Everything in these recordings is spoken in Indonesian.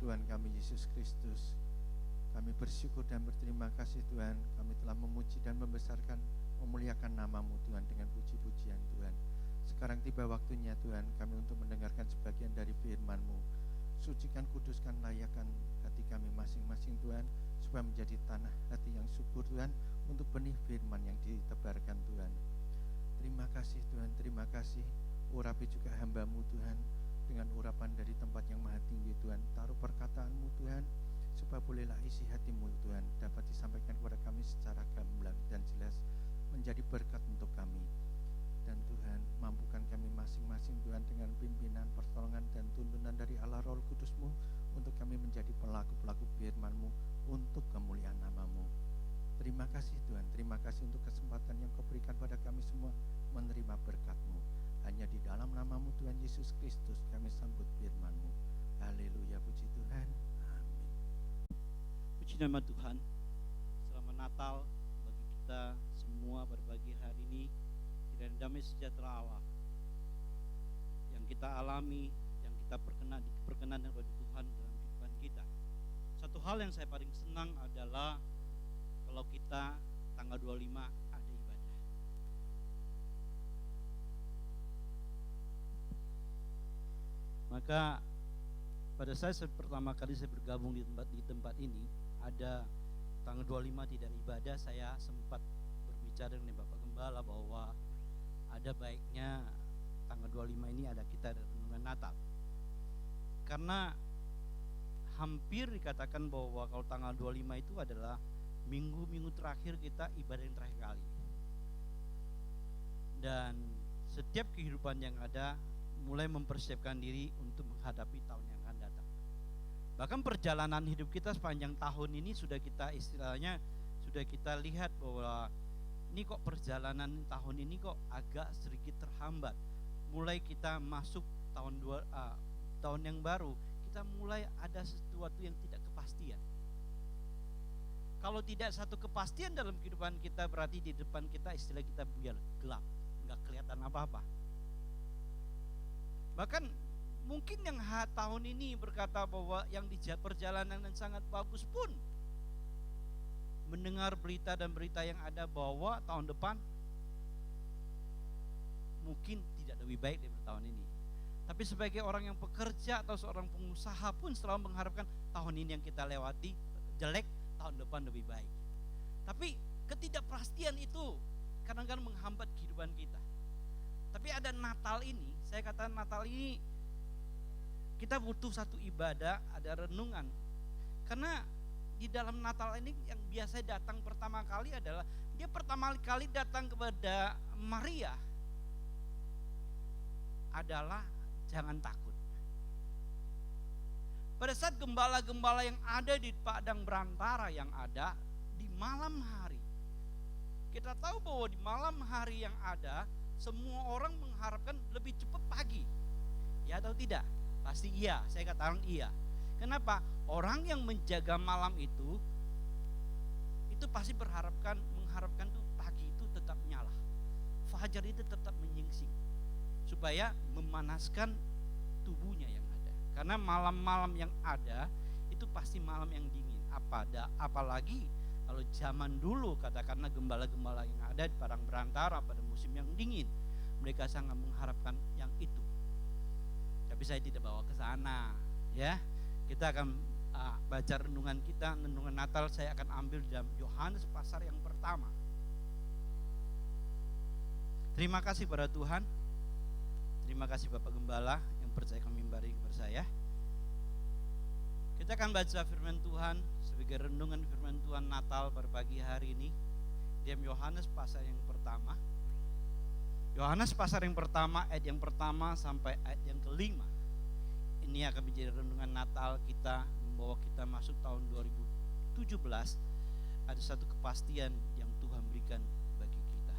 Tuhan kami Yesus Kristus. Kami bersyukur dan berterima kasih Tuhan, kami telah memuji dan membesarkan, memuliakan nama-Mu Tuhan dengan puji-pujian Tuhan. Sekarang tiba waktunya Tuhan kami untuk mendengarkan sebagian dari firman-Mu. Sucikan, kuduskan, layakkan hati kami masing-masing Tuhan, supaya menjadi tanah hati yang subur Tuhan, untuk benih firman yang ditebarkan Tuhan. Terima kasih Tuhan, terima kasih. Urapi juga hamba-Mu Tuhan, dengan urapan dari tempat yang maha tinggi Tuhan. Taruh perkataan-Mu Tuhan, supaya bolehlah isi hati-Mu Tuhan dapat disampaikan kepada kami secara gamblang dan jelas, menjadi berkat untuk kami. Dan Tuhan, mampukan kami masing-masing Tuhan dengan pimpinan, pertolongan dan tuntunan dari Allah Roh Kudus-Mu, untuk kami menjadi pelaku-pelaku firman-Mu untuk kemuliaan nama-Mu. Terima kasih Tuhan, terima kasih untuk kesempatan yang Kau berikan pada kami semua menerima berkat-Mu. Hanya di dalam nama-Mu Tuhan Yesus Kristus kami sambut firman-Mu. Haleluya, puji Tuhan. Amin. Puji nama Tuhan. Selamat Natal bagi kita semua pada pagi hari ini. Kiranya damai sejahtera Allah yang kita alami, yang kita perkenan kepada Tuhan dalam kehidupan kita. Satu hal yang saya paling senang adalah kalau kita tanggal 25 ada ibadah. Maka pada saat pertama kali saya bergabung di tempat ini, ada tanggal 25 tidak ada ibadah, saya sempat berbicara dengan Bapak Gembala bahwa ada baiknya tanggal 25 ini ada kita renungan Natal. Karena hampir dikatakan bahwa kalau tanggal 25 itu adalah minggu-minggu terakhir kita ibadah yang terakhir kali. Dan setiap kehidupan yang ada mulai mempersiapkan diri untuk menghadapi tahun yang akan datang. Bahkan perjalanan hidup kita sepanjang tahun ini sudah kita lihat bahwa ini kok perjalanan tahun ini kok agak sedikit terhambat. Mulai kita masuk tahun yang baru, kita mulai ada sesuatu yang tidak kepastian. Kalau tidak satu kepastian dalam kehidupan kita, berarti di depan kita istilah kita biar gelap, nggak kelihatan apa-apa. Bahkan mungkin yang tahun ini berkata bahwa yang di perjalanan yang sangat bagus pun mendengar berita dan berita yang ada bahwa tahun depan mungkin tidak lebih baik daripada tahun ini. Tapi sebagai orang yang bekerja atau seorang pengusaha pun selalu mengharapkan tahun ini yang kita lewati jelek, tahun depan lebih baik. Tapi ketidakpastian itu kadang-kadang menghambat kehidupan kita. Tapi ada Natal ini, saya katakan Natal ini kita butuh satu ibadah, ada renungan. Karena di dalam Natal ini yang biasa datang pertama kali adalah dia pertama kali datang kepada Maria adalah jangan takut. Pada saat gembala-gembala yang ada di padang berantara yang ada di malam hari, kita tahu bahwa di malam hari yang ada semua orang mengharapkan lebih cepat pagi. Ya atau tidak? Pasti iya, saya katakan iya. Kenapa? Orang yang menjaga malam itu pasti mengharapkan tuh pagi itu tetap nyala, fajar itu tetap menyingsing, supaya memanaskan tubuhnya yang ada. Karena malam-malam yang ada itu pasti malam yang dingin. Apalagi kalau zaman dulu katakanlah gembala-gembala yang ada di padang berantara pada musim yang dingin, mereka sangat mengharapkan yang itu. Tapi saya tidak bawa ke sana, ya. Kita akan baca renungan Natal. Saya akan ambil dalam Yohanes pasal yang pertama. Terima kasih pada Tuhan. Terima kasih Bapak Gembala yang percaya kami memberi kepada saya. Kita akan baca firman Tuhan sebagai renungan firman Tuhan Natal pada pagi hari ini. Dalam Yohanes pasal yang pertama. Yohanes pasal yang pertama, ayat yang pertama sampai ayat yang kelima. Ini akan menjadi renungan Natal kita, membawa kita masuk tahun 2017. Ada satu kepastian yang Tuhan berikan bagi kita.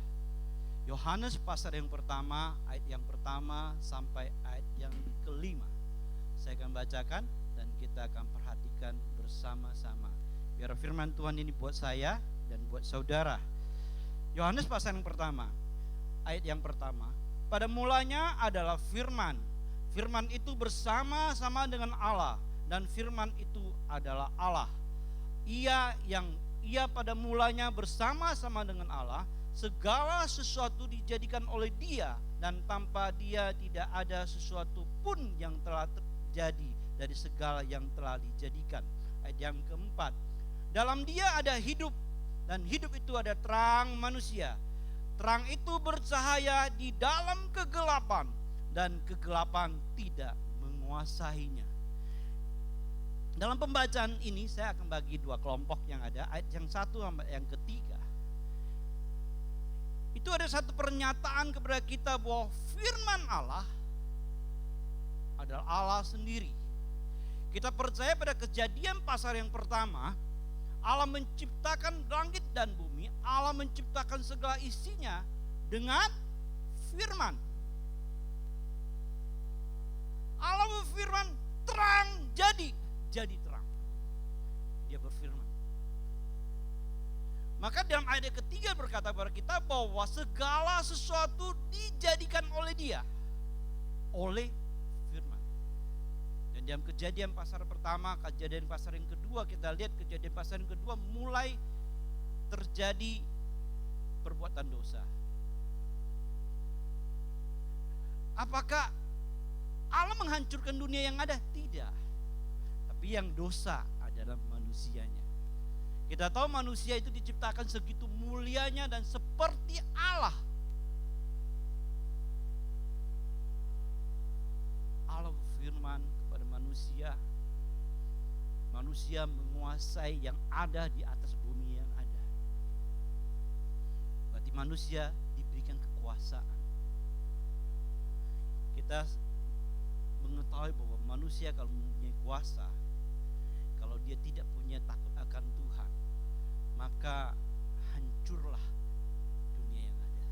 Yohanes pasal yang pertama, ayat yang pertama sampai ayat yang kelima. Saya akan bacakan dan kita akan perhatikan bersama-sama. Biar firman Tuhan ini buat saya dan buat saudara. Yohanes pasal yang pertama, ayat yang pertama. Pada mulanya adalah firman. Firman itu bersama-sama dengan Allah, dan firman itu adalah Allah. Ia pada mulanya bersama-sama dengan Allah, segala sesuatu dijadikan oleh Dia, dan tanpa Dia tidak ada sesuatu pun yang telah terjadi dari segala yang telah dijadikan. Ayat yang keempat, dalam Dia ada hidup, dan hidup itu ada terang manusia. Terang itu bercahaya di dalam kegelapan, dan kegelapan tidak menguasainya. Dalam pembacaan ini saya akan bagi dua kelompok yang ada, ayat yang satu sampai yang ketiga. Itu ada satu pernyataan kepada kita bahwa firman Allah adalah Allah sendiri. Kita percaya pada Kejadian pasal yang pertama, Allah menciptakan langit dan bumi, Allah menciptakan segala isinya dengan firman. Allah berfirman, terang jadi terang. Dia berfirman. Maka dalam ayat ketiga berkata kepada kita bahwa segala sesuatu dijadikan oleh Dia, oleh firman. Dan dalam Kejadian pasal pertama, Kejadian pasal yang kedua, kita lihat Kejadian pasal yang kedua mulai terjadi perbuatan dosa. Apakah Allah menghancurkan dunia yang ada? Tidak. Tapi yang dosa adalah manusianya. Kita tahu manusia itu diciptakan segitu mulianya dan seperti Allah. Allah berfirman kepada manusia. Manusia menguasai yang ada di atas bumi yang ada. Berarti manusia diberikan kekuasaan. Kita mengetahui bahwa manusia kalau mempunyai kuasa, kalau dia tidak punya takut akan Tuhan, maka hancurlah dunia yang ada.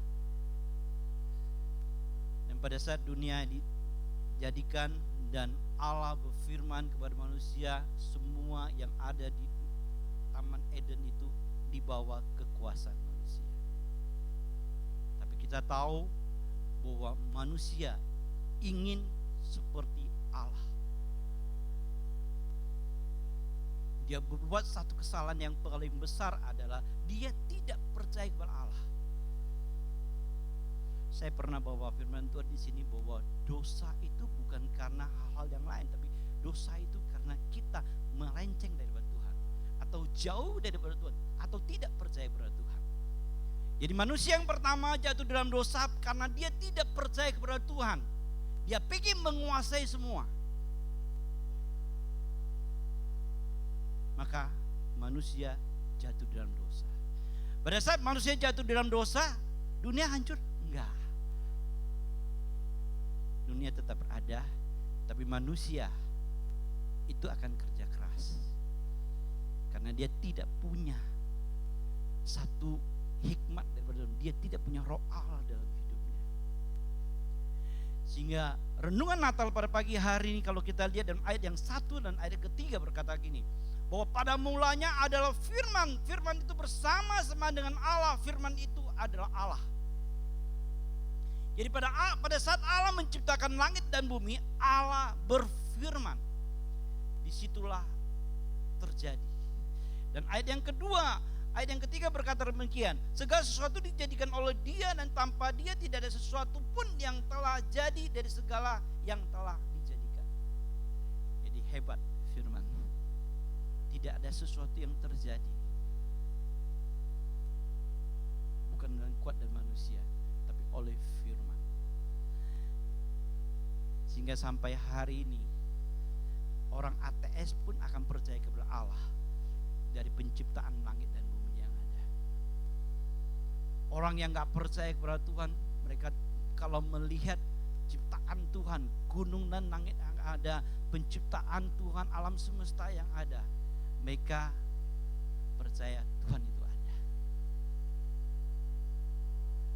Dan pada saat dunia dijadikan dan Allah berfirman kepada manusia, semua yang ada di Taman Eden itu di bawah kekuasaan manusia. Tapi kita tahu bahwa manusia ingin seperti Allah. Dia berbuat satu kesalahan yang paling besar adalah dia tidak percaya kepada Allah. Saya pernah bawa firman Tuhan di sini bahwa dosa itu bukan karena hal-hal yang lain, tapi dosa itu karena kita melenceng daripada Tuhan, atau jauh daripada Tuhan, atau tidak percaya kepada Tuhan. Jadi manusia yang pertama jatuh dalam dosa karena dia tidak percaya kepada Tuhan. Dia pikir menguasai semua. Maka manusia jatuh dalam dosa. Pada saat manusia jatuh dalam dosa, dunia hancur? Enggak. Dunia tetap ada, tapi manusia itu akan kerja keras. Karena dia tidak punya satu hikmat daripada Tuhan. Dia tidak punya roh Allah dalam hidupnya. Sehingga renungan Natal pada pagi hari ini kalau kita lihat dalam ayat yang 1 dan ayat ketiga berkata gini, bahwa pada mulanya adalah firman, firman itu bersama-sama dengan Allah, firman itu adalah Allah. Jadi pada saat Allah menciptakan langit dan bumi, Allah berfirman. Disitulah terjadi. Dan ayat yang kedua, ayat yang ketiga berkata demikian, segala sesuatu dijadikan oleh Dia dan tanpa Dia tidak ada sesuatu pun yang telah jadi dari segala yang telah dijadikan. Jadi hebat firman. Tidak ada sesuatu yang terjadi bukan dengan kuat dari manusia, tapi oleh firman. Sehingga sampai hari ini orang ateis pun akan percaya kepada Allah dari penciptaan langit dan bumi yang ada. Orang yang gak percaya kepada Tuhan, mereka kalau melihat ciptaan Tuhan, gunung dan langit yang ada, penciptaan Tuhan, alam semesta yang ada, mereka percaya Tuhan itu ada.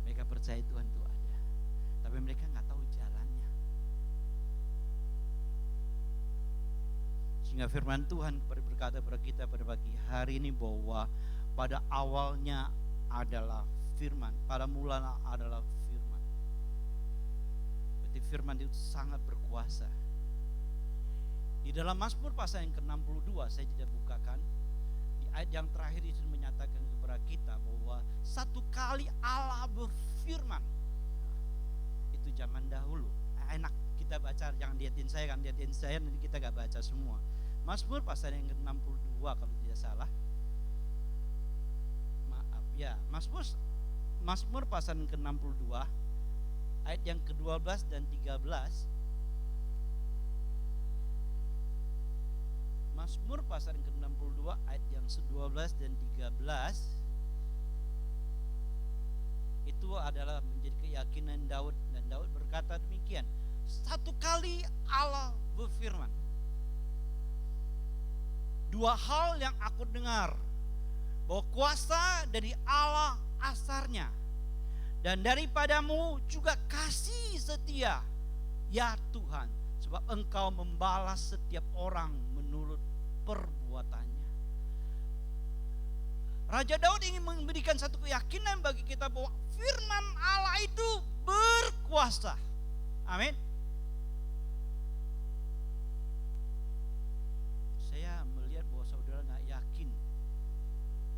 Mereka percaya Tuhan itu ada, tapi mereka gak tahu jalannya. Sehingga firman Tuhan berkata kepada kita pada pagi hari ini bahwa pada awalnya adalah firman, pada mulanya adalah firman. Berarti firman itu sangat berkuasa. Di dalam Mazmur pasal yang ke-62, saya tidak bukakan, di ayat yang terakhir itu menyatakan kepada kita bahwa satu kali Allah berfirman. Itu zaman dahulu. Enak kita baca, jangan liatin saya, nanti kita gak baca semua. Mazmur pasal yang ke-62 kalau tidak salah. Maaf ya, Mazmur pasal yang ke-62 ayat yang ke-12 dan 13. Mazmur pasal yang ke-62 ayat yang ke-12 dan 13. Itu adalah menjadi keyakinan Daud, dan Daud berkata demikian, satu kali Allah berfirman, dua hal yang aku dengar, bahwa kuasa dari Allah asarnya, dan daripadamu juga kasih setia, ya Tuhan, sebab Engkau membalas setiap orang menurut perbuatannya. Raja Daud ingin memberikan satu keyakinan bagi kita bahwa firman Allah itu berkuasa. Amin. Saya melihat bahwa saudara gak yakin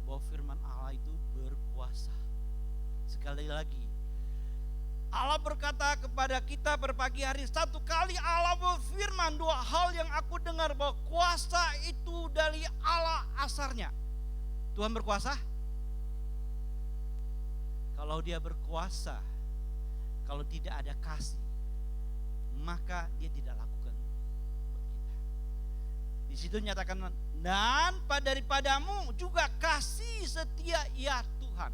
bahwa firman Allah itu berkuasa. Sekali lagi, Allah berkata kepada kita pada pagi hari, satu kali Allah berfirman, dua hal yang aku dengar, bahwa kuasa itu dari Allah asarnya. Tuhan berkuasa? Kalau dia berkuasa, kalau tidak ada kasih, maka dia tidak lakukan buat kita. Di situ nyatakan, dan daripadamu juga kasih setia, ya Tuhan.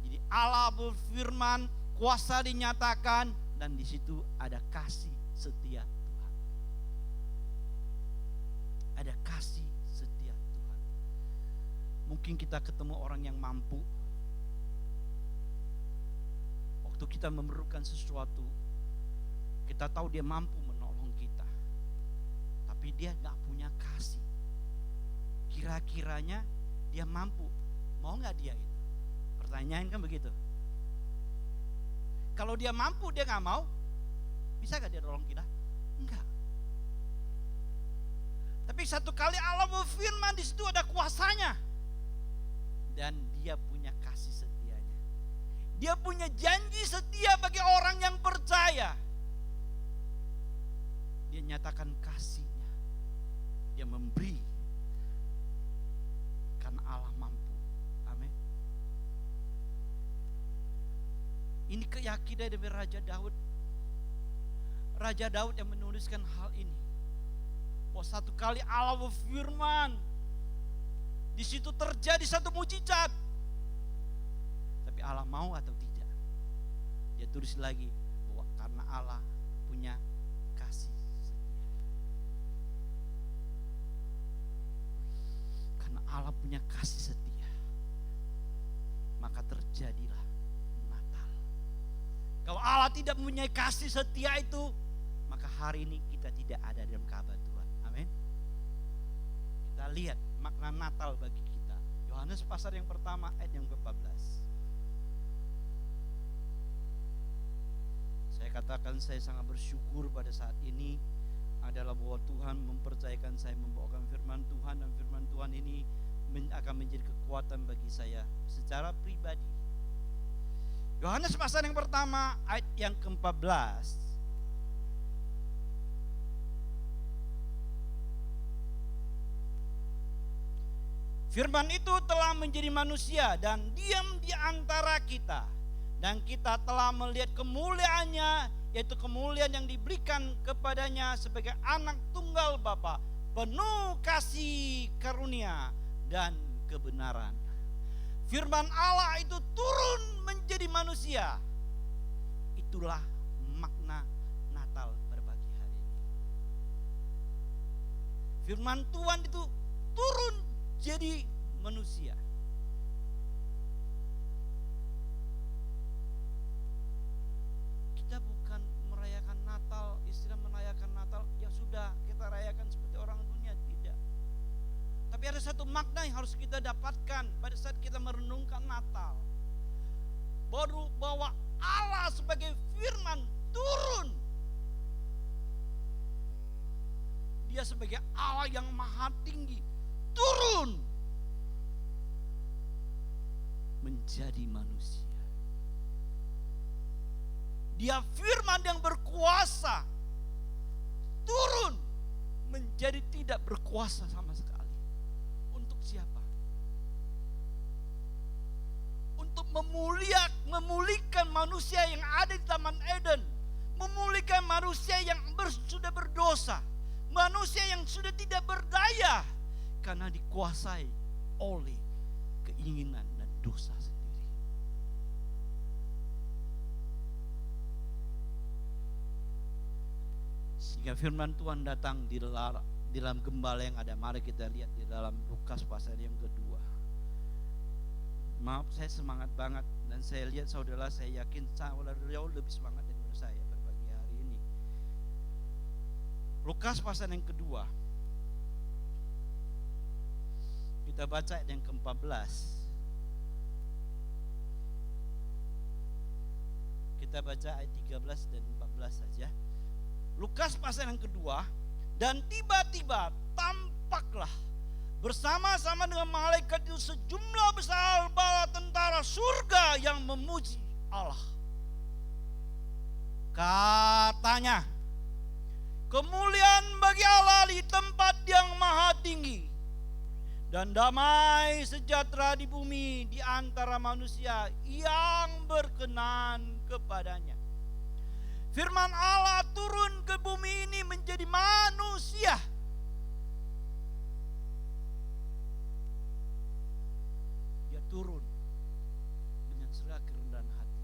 Jadi Allah berfirman, kuasa dinyatakan, dan di situ ada kasih setia Tuhan. Ada kasih setia Tuhan. Mungkin kita ketemu orang yang mampu. Waktu kita memerlukan sesuatu, kita tahu dia mampu menolong kita, tapi dia gak punya kasih. Kira-kiranya dia mampu, mau gak dia itu? Pertanyaan kan begitu. Kalau dia mampu, dia gak mau, bisa gak dia nolong kita? Enggak. Tapi satu kali Allah berfirman, di situ ada kuasanya, dan dia punya kasih setianya. Dia punya janji setia bagi orang yang percaya. Dia nyatakan kasihnya, dia memberi karena Allah mampu. Amin. Ini keyakinan dari Raja Daud. Raja Daud yang menuliskan hal ini. Bahwa satu kali Allah berfirman, di situ terjadi satu mujizat. Tapi Allah mau atau tidak? Dia tulis lagi bahwa karena Allah punya kasih setia. Karena Allah punya kasih setia, maka terjadilah Natal. Kalau Allah tidak mempunyai kasih setia itu, maka hari ini kita tidak ada dalam kabar Tuhan. Amin. Kita lihat makna Natal bagi kita. Yohanes pasal yang pertama ayat yang ke-14. Saya katakan saya sangat bersyukur pada saat ini adalah bahwa Tuhan mempercayakan saya membawakan firman Tuhan, dan firman Tuhan ini akan menjadi kekuatan bagi saya secara pribadi. Yohanes pasal yang pertama ayat yang ke-14. Firman itu telah menjadi manusia dan diam di antara kita, dan kita telah melihat kemuliaannya, yaitu kemuliaan yang diberikan kepadanya sebagai anak tunggal Bapa, penuh kasih karunia dan kebenaran. Firman Allah itu turun menjadi manusia. Itulah makna Natal pada pagi hari ini. Firman Tuhan itu turun jadi manusia. Kita bukan merayakan Natal, istilah merayakan Natal, ya sudah kita rayakan seperti orang dunia, tidak. Tapi ada satu makna yang harus kita dapatkan pada saat kita merenungkan Natal. Bahwa Allah sebagai firman turun. Dia Dia sebagai Allah yang maha tinggi turun menjadi manusia. Dia firman yang berkuasa turun menjadi tidak berkuasa sama sekali. Untuk siapa? Untuk memulihkan manusia yang ada di Taman Eden, memulihkan manusia yang sudah berdosa, manusia yang sudah tidak berdaya karena dikuasai oleh keinginan dan dosa sendiri. Sehingga firman Tuhan datang di dalam gembala yang ada. Mari kita lihat di dalam Lukas pasal yang kedua. Maaf, saya semangat banget, dan saya lihat saudara, saya yakin saudara jauh lebih semangat daripada saya berbagi hari ini. Lukas pasal yang kedua, kita baca ayat yang ke-14. Kita baca ayat 13 dan 14 saja. Lukas pasal yang kedua, dan tiba-tiba tampaklah bersama-sama dengan malaikat itu sejumlah besar bala tentara surga yang memuji Allah. Katanya, kemuliaan bagi Allah di tempat yang maha tinggi, dan damai sejahtera di bumi di antara manusia yang berkenan kepadanya. Firman Allah turun ke bumi ini menjadi manusia. Dia turun dengan segala kerendahan hati.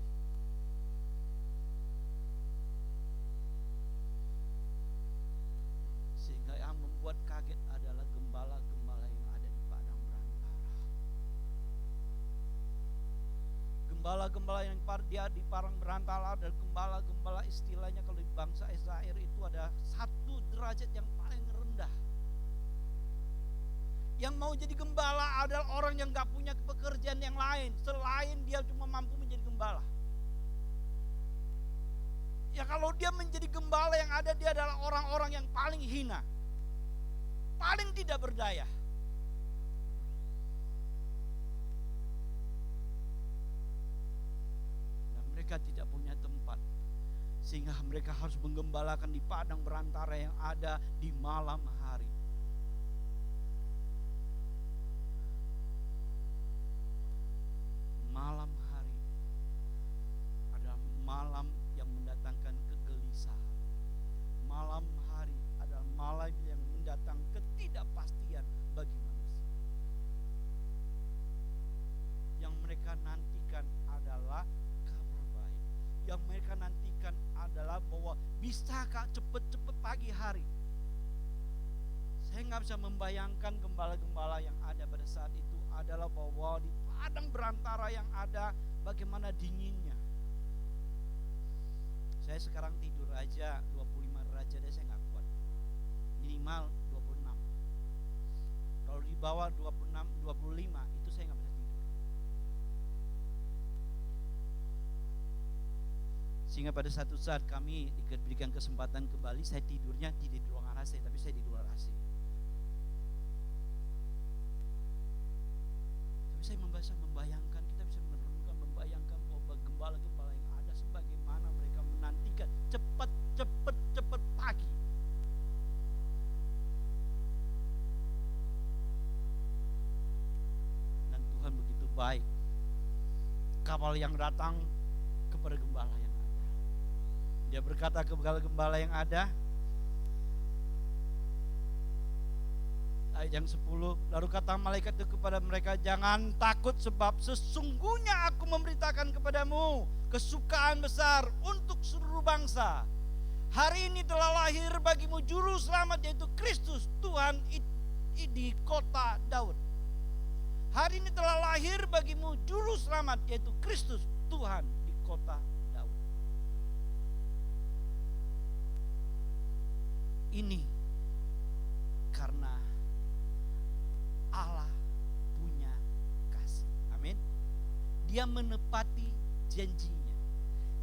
Sehingga yang membuat kaget adalah gembala-gembala yang ada di padang belantara. Gembala-gembala yang dia di padang belantara dan gembala-gembala, istilahnya kalau di bangsa Israel itu ada satu derajat yang paling rendah. Yang mau jadi gembala adalah orang yang gak punya pekerjaan yang lain selain dia cuma mampu menjadi gembala. Ya kalau dia menjadi gembala, yang ada dia adalah orang-orang yang paling hina, paling tidak berdaya. Dan mereka tidak punya tempat, sehingga mereka harus menggembalakan di padang belantara yang ada di malam hari. Malam hari adalah malam yang mendatangkan kegelisahan. Malam hari adalah malam yang mendatangkan ketidakpastian bagi manusia. Yang mereka nantikan adalah kabar baik. Yang mereka nantikan adalah bahwa bisakah cepat-cepat pagi hari. Saya nggak bisa membayangkan gembala-gembala yang ada pada saat itu adalah bahwa di padang belantara yang ada bagaimana dinginnya. Saya sekarang tidur aja 25 derajat deh, saya nggak kuat. Minimal 26. Kalau di bawah 26, 25 itu saya nggak bisa tidur. Sehingga pada satu saat kami diberikan kesempatan ke Bali, saya tidurnya tidak di ruangan AC, tapi saya di luar AC. Saya membayangkan, kita bisa merenungkan, membayangkan bahwa gembala-gembala yang ada sebagaimana mereka menantikan cepat pagi. Dan Tuhan begitu baik. Kapal yang datang kepada gembala yang ada. Dia berkata kepada gembala yang ada, ayat yang 10, lalu kata malaikat itu kepada mereka, jangan takut sebab sesungguhnya aku memberitakan kepadamu kesukaan besar untuk seluruh bangsa. Hari ini telah lahir bagimu juru selamat, yaitu Kristus Tuhan di kota Daud. Hari ini telah lahir bagimu juru selamat, yaitu Kristus Tuhan di kota Daud. Ini karena Allah punya kasih. Amin. Dia menepati janjinya.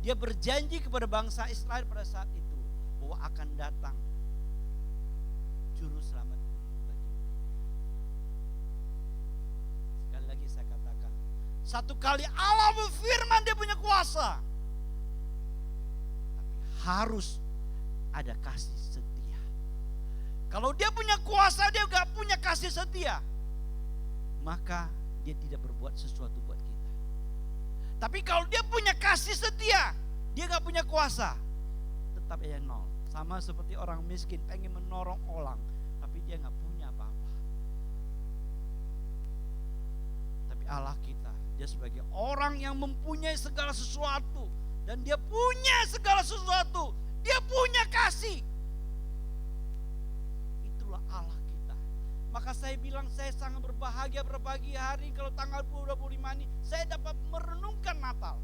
Dia berjanji kepada bangsa Israel pada saat itu bahwa akan datang juru Satu kali Allah berfirman dia punya kuasa. Tapi harus ada kasih setia. Kalau dia punya kuasa dia gak punya kasih setia, maka dia tidak berbuat sesuatu buat kita. Tapi kalau dia punya kasih setia, dia gak punya kuasa, tetap aja nol. Sama seperti orang miskin pengen menolong orang, tapi dia gak punya apa-apa. Tapi Allah kita, dia sebagai orang yang mempunyai segala sesuatu, dan dia punya segala sesuatu, dia punya kasih. Itulah Allah kita. Maka saya bilang saya sangat berbahagia pada pagi hari kalau tanggal 25 ini saya dapat merenungkan Natal.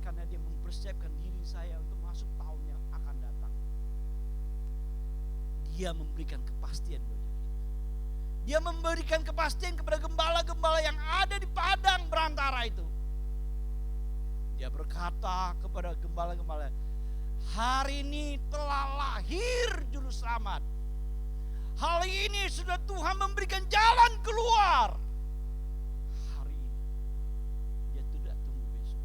Karena dia mempersiapkan diri saya untuk masuk tahun yang akan datang. Dia memberikan kepastian bagi kita. Dia memberikan kepastian kepada gembala-gembala yang ada di padang berantara itu. Dia berkata kepada gembala-gembala, hari ini telah lahir juru selamat. Hari ini sudah Tuhan memberikan jalan keluar. Hari ini dia tidak tunggu besok.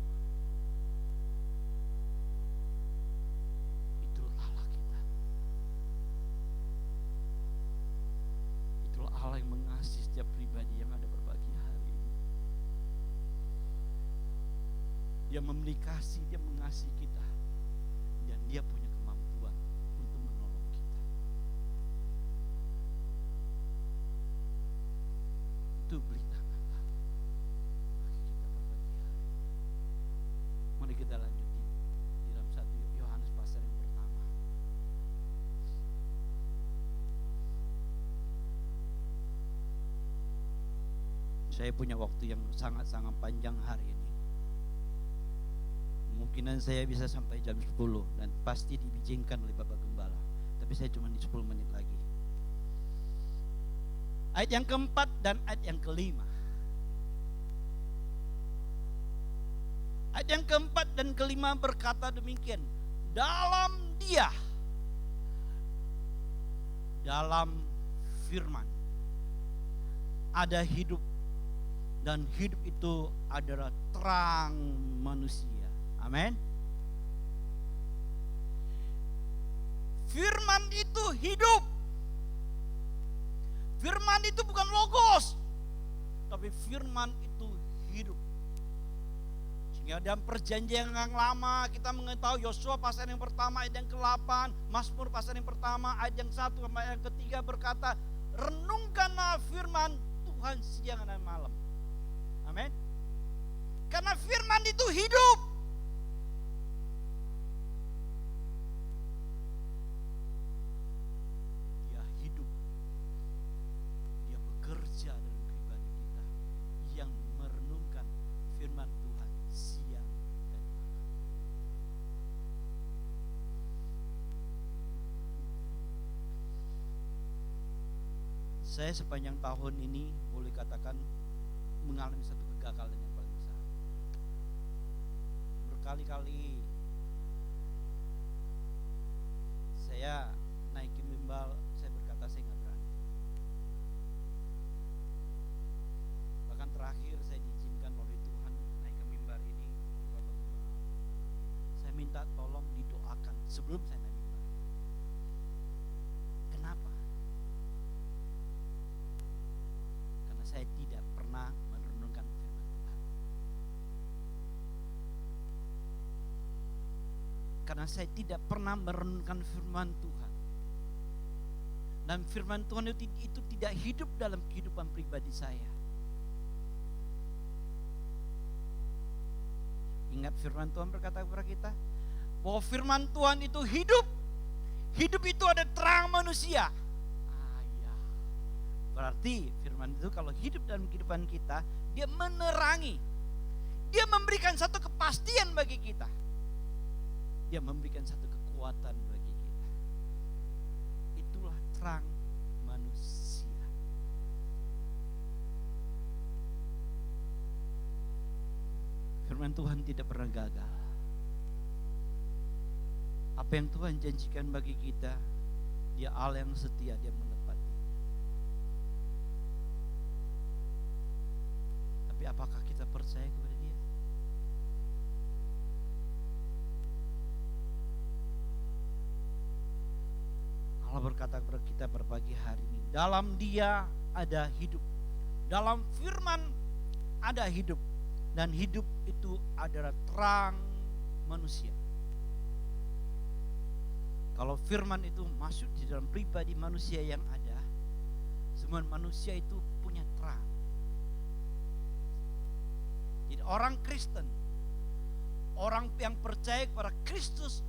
Itulah Allah kita. Itulah Allah yang mengasihi setiap pribadi yang ada berbagi hari ini. Dia memiliki kasih, dia mengasihi kita, dan dia punya kemampuan untuk menolong kita. Itu berita Natal bagi kita berbagi hari. Mari kita lanjutin di dalam 1 Yohanes pasal yang pertama. Saya punya waktu yang sangat-sangat panjang hari ini. Kemungkinan saya bisa sampai jam 10 dan pasti diizinkan oleh Bapak Gembala. Tapi saya cuma di 10 menit lagi. Ayat yang keempat dan ayat yang kelima. Ayat yang keempat dan kelima berkata demikian. Dalam dia, dalam firman, ada hidup. Dan hidup itu adalah terang manusia. Amin. Firman itu hidup. Firman itu bukan logos, tapi firman itu hidup. Sehingga dalam perjanjian yang lama kita mengetahui Yosua pasal yang pertama ayat yang ke-8, Mazmur pasal yang pertama ayat yang 1 sampai yang ketiga berkata, renungkanlah firman Tuhan siang dan malam. Amin. Karena firman itu hidup. Dia hidup. Dia bekerja dalam pribadi kita yang merenungkan firman Tuhan siang dan malam. Saya sepanjang tahun ini boleh katakan mengalami satu kegagalan yang paling besar. Berkali-kali saya naikin bimbal, saya berkata saya nggak berani. Bahkan terakhir saya diizinkan oleh Tuhan naik ke mimbar ini. Saya minta tolong didoakan sebelum saya naik mimbar. Kenapa? Karena saya tidak pernah merenungkan firman Tuhan. Karena saya tidak pernah merenungkan firman Tuhan. Dan firman Tuhan itu tidak hidup dalam kehidupan pribadi saya. Ingat firman Tuhan berkata kepada kita bahwa firman Tuhan itu hidup. Hidup itu ada terang manusia. Ya. Berarti firman itu kalau hidup dalam kehidupan kita, dia menerangi. Dia memberikan satu kepastian bagi kita. Dia memberikan satu kekuatan bagi kita. Itulah terang manusia. Firman Tuhan tidak pernah gagal. Apa yang Tuhan janjikan bagi kita, Dia Allah yang setia, Dia menepati. Tapi apakah kita percaya kepada Dia? Allah berkata kepada kita pada pagi hari ini, dalam Dia ada hidup. Dalam firman ada hidup. Dan hidup itu adalah terang manusia. Kalau firman itu masuk di dalam pribadi manusia yang ada, semua manusia itu punya terang. Jadi orang Kristen, orang yang percaya kepada Kristus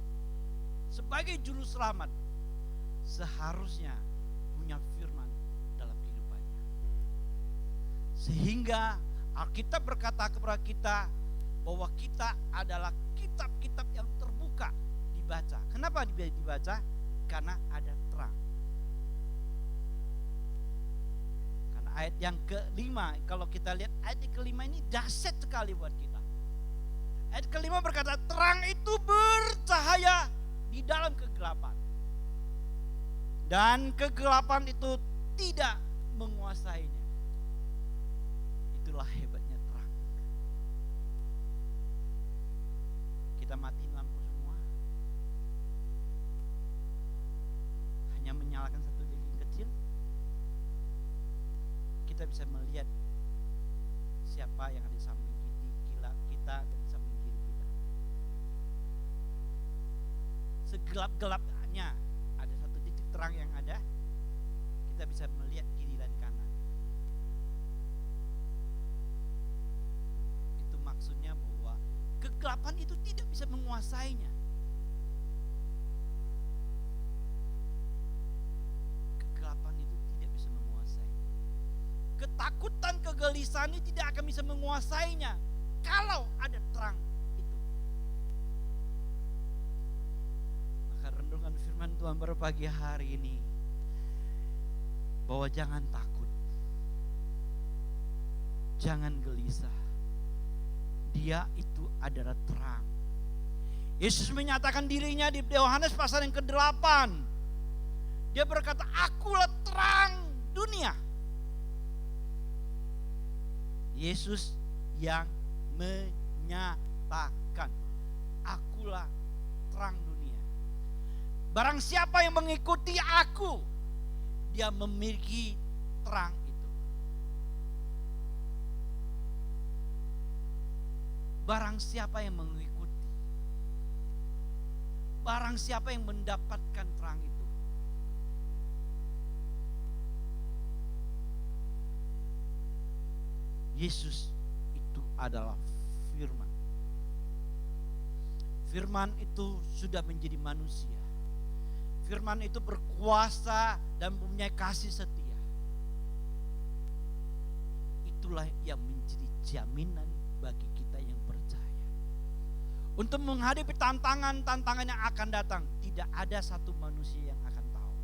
sebagai juru selamat, seharusnya punya firman dalam kehidupannya. Sehingga Alkitab berkata kepada kita bahwa kita adalah kitab-kitab yang terbuka dibaca. Kenapa dibaca? Karena ada terang. Karena ayat yang kelima, kalau kita lihat ayat yang kelima ini dahsyat sekali buat kita. Ayat kelima berkata, terang itu bercahaya di dalam kegelapan. Dan kegelapan itu tidak menguasainya. Itulah hebatnya terang. Kita matiin lampu semua. Hanya menyalakan satu lilin kecil. Kita bisa melihat siapa yang ada di samping kita dan di samping kiri kita. Segelap-gelapnya ada satu titik terang yang ada. Kita bisa melihat kiri dan kanan. Itu maksudnya bahwa kegelapan itu tidak bisa menguasainya. Kegelapan itu tidak bisa menguasainya. Ketakutan, kegelisahan ini tidak akan bisa menguasainya kalau ada terang itu. Maka renungan firman Tuhan pada pagi hari ini, bahwa jangan takut, jangan gelisah. Dia itu adalah terang. Yesus menyatakan dirinya di Yohanes pasal yang ke-8. Dia berkata, akulah terang dunia. Yesus yang menyatakan, akulah terang dunia. Barang siapa yang mengikuti aku, dia memiliki terang itu. Barang siapa yang mengikuti, barang siapa yang mendapatkan terang itu, Yesus itu adalah firman. Firman itu sudah menjadi manusia. Firman itu berkuasa dan mempunyai kasih setia. Itulah yang menjadi jaminan bagi kita yang percaya. Untuk menghadapi tantangan-tantangan yang akan datang, tidak ada satu manusia yang akan tahu.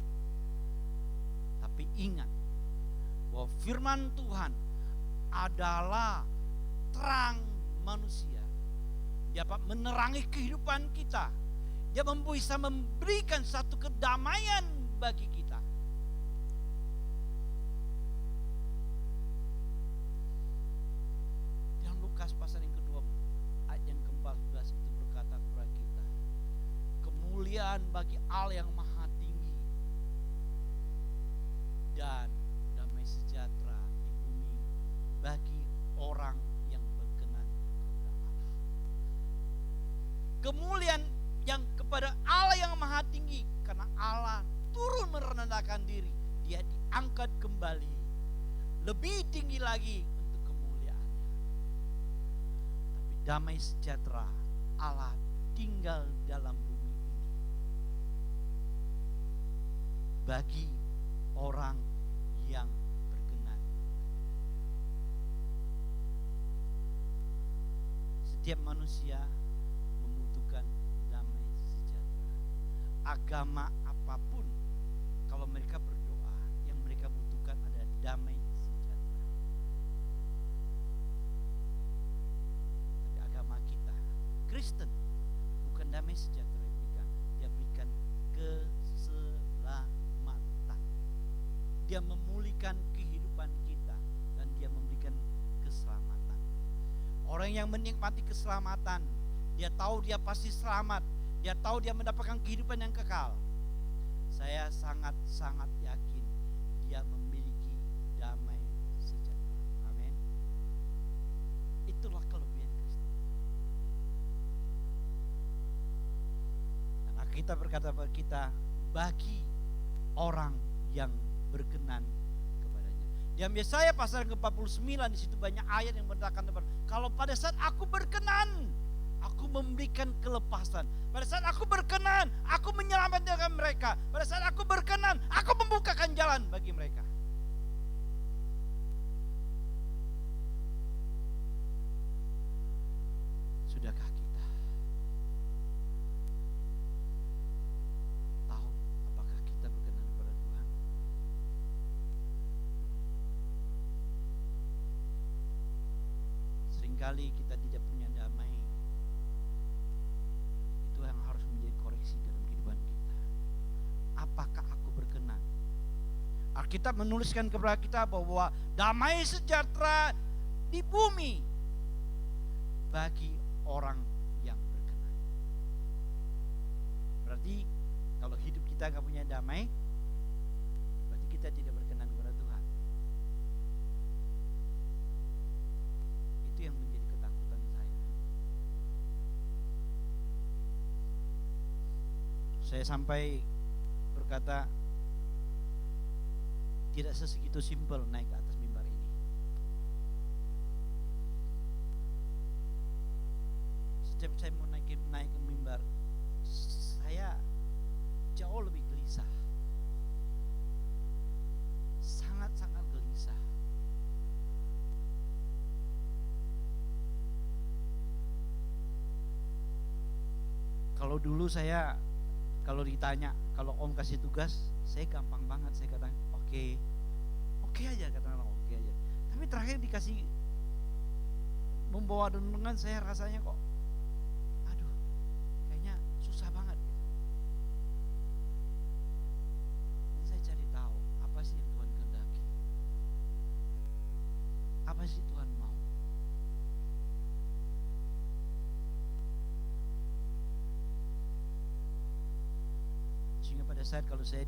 Tapi ingat bahwa firman Tuhan adalah terang manusia. Dia dapat menerangi kehidupan kita. Dia bisa memberikan satu kedamaian bagi kita. Dalam Lukas pasal yang kedua ayat yang ke-14 itu berkata kepada kita, kemuliaan bagi Allah yang maha tinggi dan damai sejahtera di bumi bagi orang yang berkenan kepada Allah. Kemuliaan yang kepada Allah yang maha tinggi, karena Allah turun merendahkan diri, dia diangkat kembali lebih tinggi lagi untuk kemuliaannya. Tapi damai sejahtera Allah tinggal dalam bumi ini bagi orang yang berkenan. Setiap manusia membutuhkan damai sejahtera. Agama apapun, kalau mereka berdoa, yang mereka butuhkan adalah damai sejahtera. Tapi agama kita, Kristen, bukan damai sejahtera yang diberikan, dia berikan keselamatan. Dia memulihkan kehidupan kita dan dia memberikan keselamatan. Orang yang menikmati keselamatan, dia tahu dia pasti selamat, dia tahu dia mendapatkan kehidupan yang kekal. Saya sangat-sangat yakin dia memiliki damai sejahtera. Amin. Itulah kelebihan Kristus. Dan Alkitab berkata kepada kita, bagi orang yang berkenan kepadanya. Di Yesaya pasal ke-49 di situ banyak ayat yang menerangkan kalau pada saat aku berkenan, aku memberikan kelepasan. Pada saat aku berkenan, aku menyelamatkan mereka. Pada saat aku berkenan, aku membukakan jalan bagi mereka. Sudahkah kita tahu apakah kita berkenan kepada Tuhan? Seringkali kita tidak punya damai. Itu yang harus menjadi koreksi dalam kehidupan kita. Apakah aku berkenan? Alkitab menuliskan kepada kita bahwa damai sejahtera di bumi bagi orang yang berkenan. Berarti kalau hidup kita gak punya damai, berarti kita tidak berkenan kepada Tuhan. Itu yang menjadi ketakutan saya. Saya sampai berkata, tidak sesegitu simpel naik ke atas mimbar ini. Setiap saya mau naik ke mimbar, saya jauh lebih gelisah. Sangat-sangat gelisah. Kalau dulu saya, kalau ditanya, kalau Om kasih tugas, saya gampang banget, saya katakan oke aja, katakan oke aja. Tapi terakhir dikasih membawa renungan, saya rasanya kok, aduh, kayaknya susah banget. Dan saya cari tahu apa sih yang Tuhan kehendaki, apa sih Tuhan mau. Sehingga pada saat kalau saya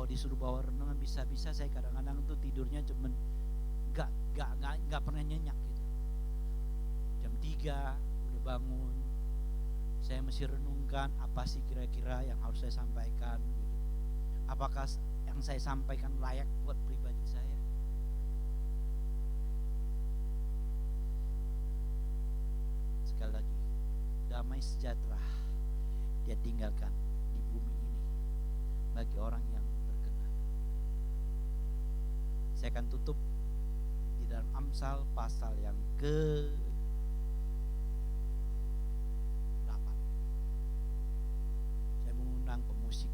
disuruh bawa renungan, bisa-bisa saya kadang-kadang tuh tidurnya cuman nggak pernah nyenyak gitu. Jam 3 udah bangun, saya mesti renungkan apa sih kira-kira yang harus saya sampaikan gitu. Apakah yang saya sampaikan layak buat pribadi saya? Sekali lagi, damai sejahtera dia tinggalkan di bumi ini bagi orang yang berkenan. Saya akan tutup di dalam Amsal pasal yang ke-8. Saya mengundang pemusik.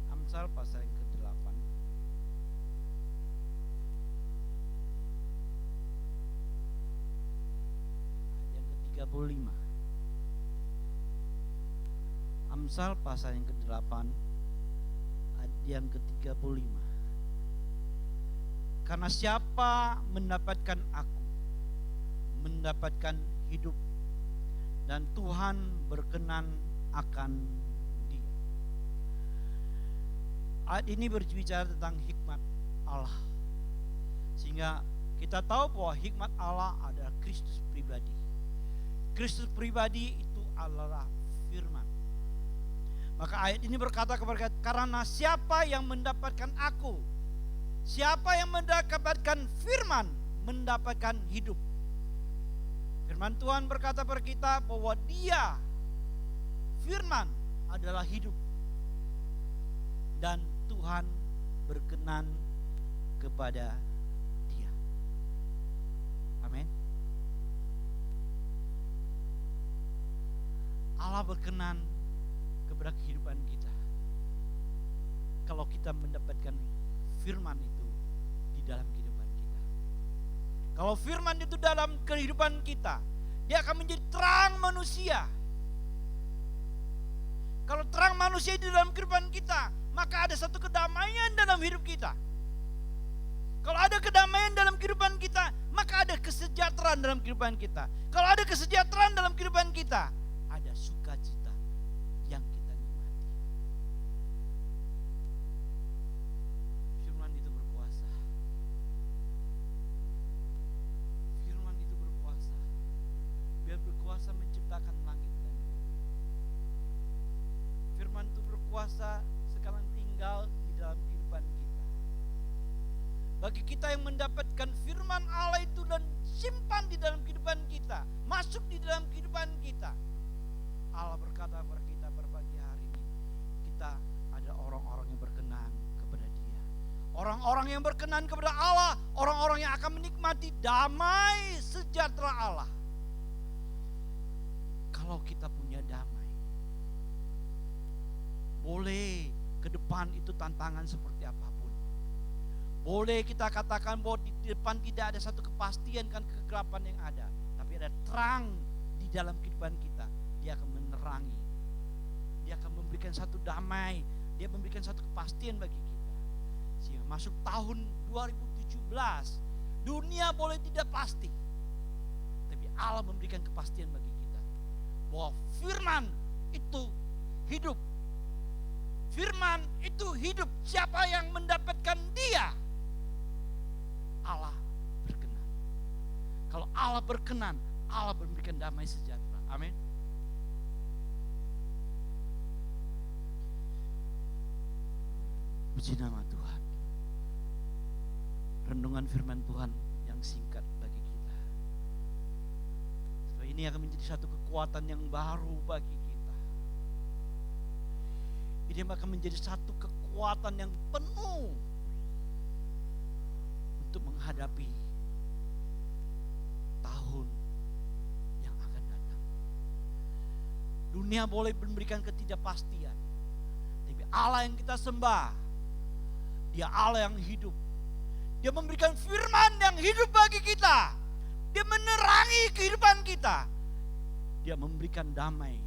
Amsal pasal yang ke-8. Ayat yang ke-35. Amsal pasal yang ke-8 ayat yang ke-35. Karena siapa mendapatkan aku, mendapatkan hidup, dan Tuhan berkenan akan dia. Ayat ini berbicara tentang hikmat Allah, sehingga kita tahu bahwa hikmat Allah adalah Kristus pribadi. Kristus pribadi itu adalah firman. Maka ayat ini berkata kepada kita, karena siapa yang mendapatkan aku, siapa yang mendapatkan firman, mendapatkan hidup. Firman Tuhan berkata kepada kita bahwa dia, firman, adalah hidup. Dan Tuhan berkenan kepada dia. Amin. Allah berkenan kepada kehidupan kita kalau kita mendapatkan firman itu di dalam kehidupan kita. Kalau firman itu dalam kehidupan kita, dia akan menjadi terang manusia. Kalau terang manusia di dalam kehidupan kita, maka ada satu kedamaian dalam hidup kita. Kalau ada kedamaian dalam kehidupan kita, maka ada kesejahteraan dalam kehidupan kita. Kalau ada kesejahteraan dalam kehidupan kita, ada sukacita yang kita nikmati. Firman itu berkuasa. Firman itu berkuasa. Biar berkuasa menciptakan langit dan bumi. Firman itu berkuasa sekarang tinggal di dalam kehidupan kita. Bagi kita yang mendapatkan firman Allah itu dan simpan di dalam kehidupan kita, masuk di dalam kehidupan kita, Allah berkata kepada kita pada pagi hari ini, kita ada orang-orang yang berkenan kepada Dia. Orang-orang yang berkenan kepada Allah, orang-orang yang akan menikmati damai sejahtera Allah. Kalau kita punya damai, boleh ke depan itu tantangan seperti apapun. Boleh kita katakan bahwa di depan tidak ada satu kepastian kan kegelapan yang ada, tapi ada terang di dalam kehidupan kita. Dia akan menerangi, dia akan memberikan satu damai, dia memberikan satu kepastian bagi kita. Sehingga masuk tahun 2017, dunia boleh tidak pasti, tapi Allah memberikan kepastian bagi kita bahwa firman itu hidup. Firman itu hidup. Siapa yang mendapatkan dia, Allah berkenan. Kalau Allah berkenan, Allah memberikan damai sejahtera. Amin. Puji nama Tuhan. Renungan firman Tuhan yang singkat bagi kita. Setelah ini akan menjadi satu kekuatan yang baru bagi kita. Ini akan menjadi satu kekuatan yang penuh untuk menghadapi tahun yang akan datang. Dunia boleh memberikan ketidakpastian, tapi Allah yang kita sembah, Dia Allah yang hidup. Dia memberikan firman yang hidup bagi kita. Dia menerangi kehidupan kita. Dia memberikan damai